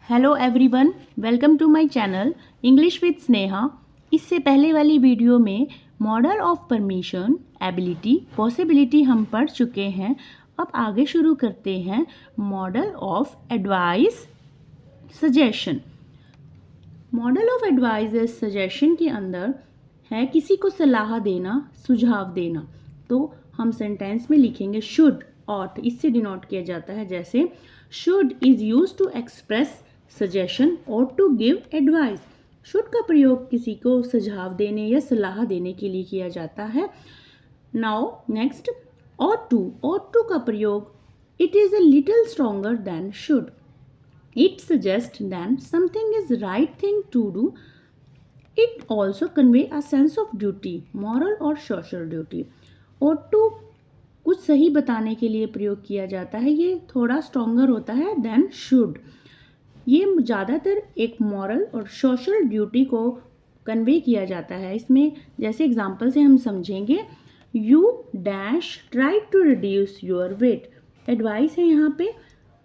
Hello everyone, welcome to my channel English with Sneha. इससे पहले वाली वीडियो में modal of permission, ability, possibility हम पढ़ चुके हैं। अब आगे शुरू करते हैं modal of advice, suggestion. Modal of advice and suggestion के अंदर है किसी को सलाह देना, सुझाव देना। तो हम सेंटेंस में लिखेंगे शुड, ऑट, इससे डिनोट किया जाता है। जैसे should is use to express suggestion और टू गिव एडवाइस। शुड का प्रयोग किसी को सुझाव देने या सलाह देने के लिए किया जाता है। नाउ नेक्स्ट, ought to का प्रयोग it is a little stronger than should. It suggest than something is right thing to do. It also convey a sense of duty, moral और सोशल ड्यूटी। ought to कुछ सही बताने के लिए प्रयोग किया जाता है। ये थोड़ा स्ट्रॉन्गर होता है देन शुड। ये ज़्यादातर एक मॉरल और सोशल ड्यूटी को कन्वे किया जाता है। इसमें जैसे एग्जांपल से हम समझेंगे, you dash try to reduce your weight. Advice है यहाँ पे,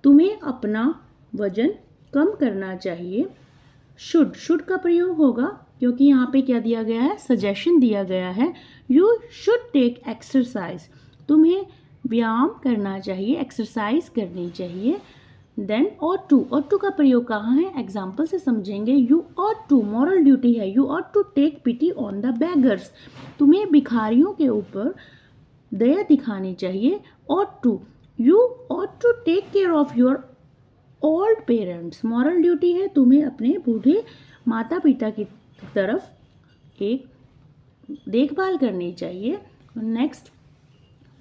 तुम्हें अपना वजन कम करना चाहिए। शुड का प्रयोग होगा क्योंकि यहाँ पे क्या दिया गया है, सजेशन दिया गया है। यू शुड टेक एक्सरसाइज, तुम्हें व्यायाम करना चाहिए, एक्सरसाइज करनी चाहिए। देन ought to का प्रयोग कहाँ है, एग्जाम्पल से समझेंगे। You ought to, moral duty है, you ought to take pity on the beggars, तुम्हें भिखारियों के ऊपर दया दिखानी चाहिए। you ought to take care of your old parents, moral duty है, तुम्हें अपने बूढ़े माता पिता की तरफ एक देखभाल करनी चाहिए। नेक्स्ट,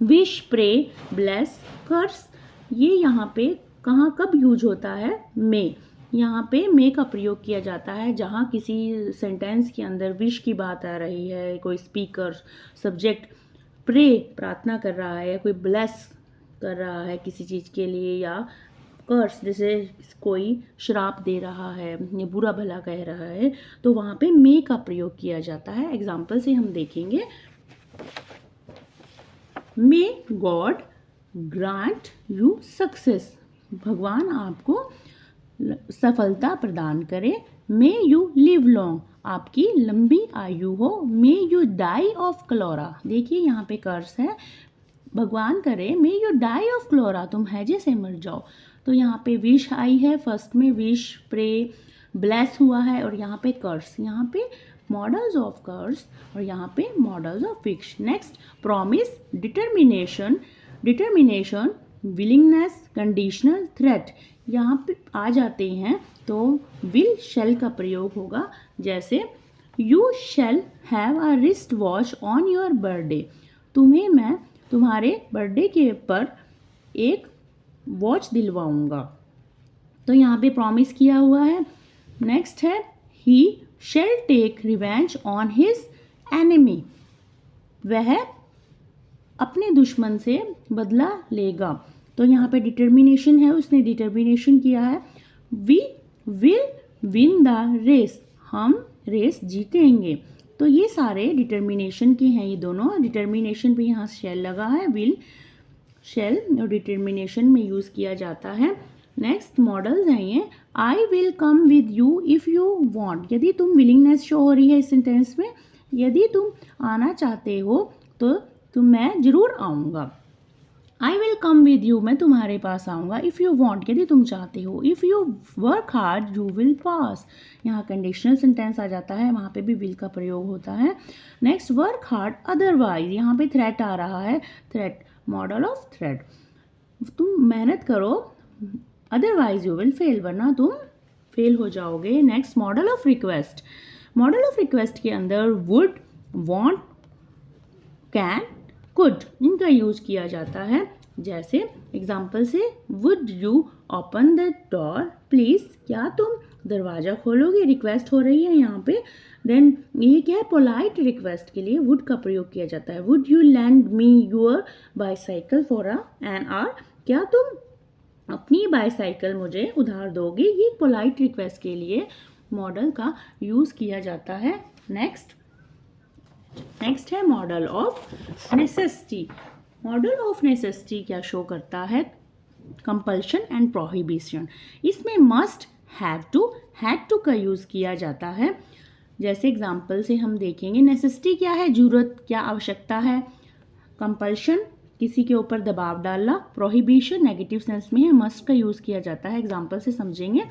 विश, प्रे, ब्लेस, कर्स। ये यहाँ पे कहाँ कब यूज होता है, मे। यहाँ पे मे का प्रयोग किया जाता है जहाँ किसी सेंटेंस के अंदर विश की बात आ रही है, कोई स्पीकर, सब्जेक्ट प्रे प्रार्थना कर रहा है, कोई ब्लेस कर रहा है किसी चीज़ के लिए, या कर्स जैसे कोई श्राप दे रहा है या बुरा भला कह रहा है, तो वहाँ पे मे का प्रयोग किया जाता है। एग्जाम्पल से हम देखेंगे, may God grant you success, भगवान आपको सफलता प्रदान करे। मे यू लिव लॉन्ग, आपकी लंबी आयु हो। मे यू डाई ऑफ क्लोरा, देखिए यहाँ पे कर्स है, भगवान करे मे यू डाई ऑफ क्लोरा, तुम हैजे से मर जाओ। तो यहाँ पे विश आई है, फर्स्ट में विश, प्रे, ब्लेस हुआ है, और यहाँ पे कर्स, यहाँ पे मॉडल्स ऑफ कर्स और यहाँ पे models of wish. Next, promise, determination, willingness, conditional, threat, यहाँ पे आ जाते हैं तो विल शैल का प्रयोग होगा। जैसे you shall have a wrist watch on your birthday, तुम्हें मैं तुम्हारे बर्थडे के पर एक वॉच दिलवाऊंगा। तो यहाँ पे प्रॉमिस किया हुआ है। नेक्स्ट है, he shall take revenge on his enemy, वह अपने दुश्मन से बदला लेगा। तो यहाँ पे डिटर्मिनेशन है, उसने डिटर्मिनेशन किया है। We will win the race, हम रेस जीतेंगे। तो ये सारे डिटर्मिनेशन के हैं, ये दोनों। डिटर्मिनेशन पे यहाँ शैल लगा है, विल शैल और डिटर्मिनेशन में यूज़ किया जाता है। नेक्स्ट मॉडल्स हैं ये, I will come with you if you want, यदि तुम विलिंगनेस शो हो रही है इस सेंटेंस में, यदि तुम आना चाहते हो तो मैं ज़रूर आऊँगा। I will come with you, मैं तुम्हारे पास आऊँगा। इफ़ यू वॉन्ट, यदि तुम चाहते हो। If you work hard you will pass, यहाँ कंडीशनल सेंटेंस आ जाता है, वहाँ पे भी विल का प्रयोग होता है। नेक्स्ट, वर्क हार्ड अदरवाइज, यहाँ पे थ्रेट आ रहा है, थ्रेट, मॉडल ऑफ थ्रेट, तुम मेहनत करो, अदरवाइज यू विल फेल, वरना तुम फेल हो जाओगे। Next, model of request, model of request के अंदर वुड, वॉन्ट, कैन, कुड, इनका यूज किया जाता है। जैसे एग्जाम्पल से, would you open the door please, क्या तुम दरवाज़ा खोलोगे, रिक्वेस्ट हो रही है यहाँ पे। देन ये क्या है, पोलाइट रिक्वेस्ट के लिए वुड का प्रयोग किया जाता है। Would you land me your bicycle for an hour, क्या तुम अपनी बाईसाइकिल मुझे उधार दोगे, ये पोलाइट रिक्वेस्ट के लिए मॉडल का यूज़ किया जाता है। नेक्स्ट है model of necessity. Model of necessity क्या शो करता है, कंपल्शन एंड प्रोहिबिशन। इसमें मस्ट, हैड टू का यूज़ किया जाता है। जैसे एग्जाम्पल से हम देखेंगे, नेसेसिटी क्या है, जरूरत, क्या आवश्यकता है। कंपल्शन, किसी के ऊपर दबाव डालना। प्रोहिबिशन नेगेटिव सेंस में है, मस्ट का यूज़ किया जाता है। एग्जाम्पल से समझेंगे,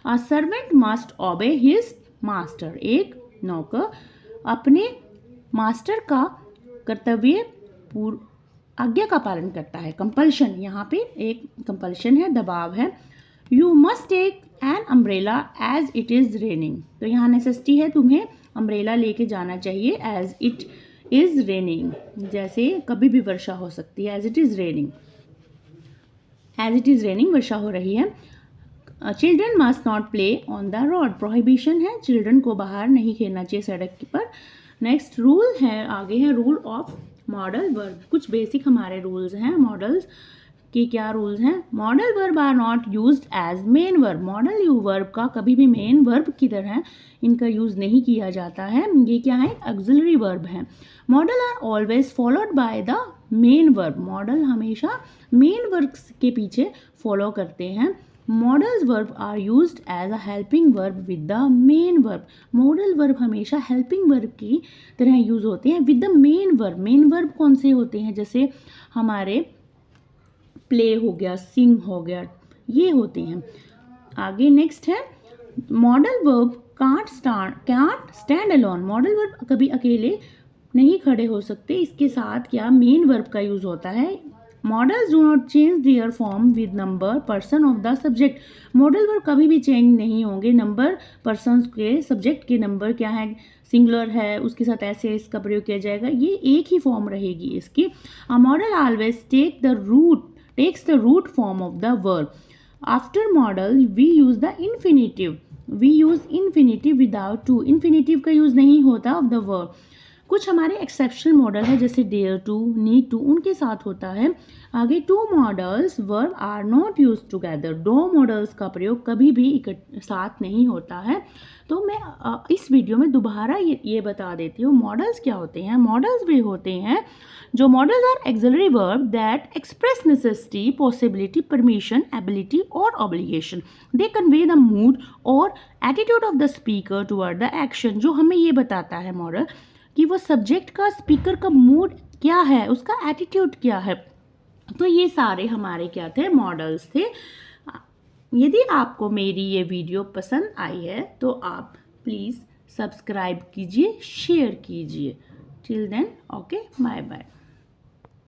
अ सर्वेंट मस्ट ओबे हिज मास्टर, एक नौकर अपने मास्टर का कर्तव्य आज्ञा का पालन करता है। कंपल्शन, यहाँ पे एक कंपल्शन है, दबाव है। You must take an umbrella as it is raining, तो यहाँ नेसेसिटी है, तुम्हें अम्ब्रेला लेके जाना चाहिए। एज इट इज़ रेनिंग, जैसे कभी भी वर्षा हो सकती है। As it is raining, as it is raining, वर्षा हो रही है। Children must not play on the road, prohibition है, चिल्ड्रन को बाहर नहीं खेलना चाहिए सड़क पर। नेक्स्ट रूल है, आगे है रूल ऑफ मॉडल वर्ब। कुछ बेसिक हमारे रूल्स हैं मॉडल्स के। क्या रूल्स हैं? Modal verb are not used as main verb, modal you verb का कभी भी मेन वर्ब की तरह इनका यूज़ नहीं किया जाता है। ये क्या है? ऑक्सिलरी वर्ब है। Modal are always followed by the main verb, modal हमेशा मेन वर्ब के पीछे फॉलो करते हैं। Modals verb are used as a helping verb with the main verb, modal verb हमेशा हेल्पिंग वर्ब की तरह यूज़ होते हैं with the main verb. Main verb कौन से होते हैं? जैसे हमारे प्ले हो गया, सिंग हो गया, ये होते हैं। आगे नेक्स्ट है, modal verb can't stand alone, modal verb कभी अकेले नहीं खड़े हो सकते, इसके साथ क्या मेन वर्ब का यूज़ होता है। Models do not change their form with number person of the subject, modal verb कभी भी चेंज नहीं होंगे नंबर पर्सन के, सब्जेक्ट के नंबर क्या है, सिंगुलर है, उसके साथ ऐसे इसका प्रयोग किया जाएगा, ये एक ही फॉर्म रहेगी इसकी। A model always takes the root form of the verb. After model we use the infinitive, we use infinitive without to, infinitive का यूज़ नहीं होता of the verb। कुछ हमारे एक्सेप्शनल मॉडल है जैसे डेयर टू, नीड टू, उनके साथ होता है। आगे two modals verb are not use together, दो मॉडल्स का प्रयोग कभी भी साथ नहीं होता है। तो मैं इस वीडियो में दोबारा ये बता देती हूँ मॉडल्स क्या होते हैं। मॉडल्स भी होते हैं जो modals are auxiliary verb that express necessity, possibility, permission, ability और obligation. They convey the mood और attitude of the speaker toward the action, जो हमें ये बताता है मॉडल कि वो सब्जेक्ट का, स्पीकर का मूड क्या है, उसका एटीट्यूड क्या है। तो ये सारे हमारे क्या थे? मॉडल्स थे। यदि आपको मेरी ये वीडियो पसंद आई है तो आप प्लीज़ सब्सक्राइब कीजिए, शेयर कीजिए। Till then, okay, bye bye.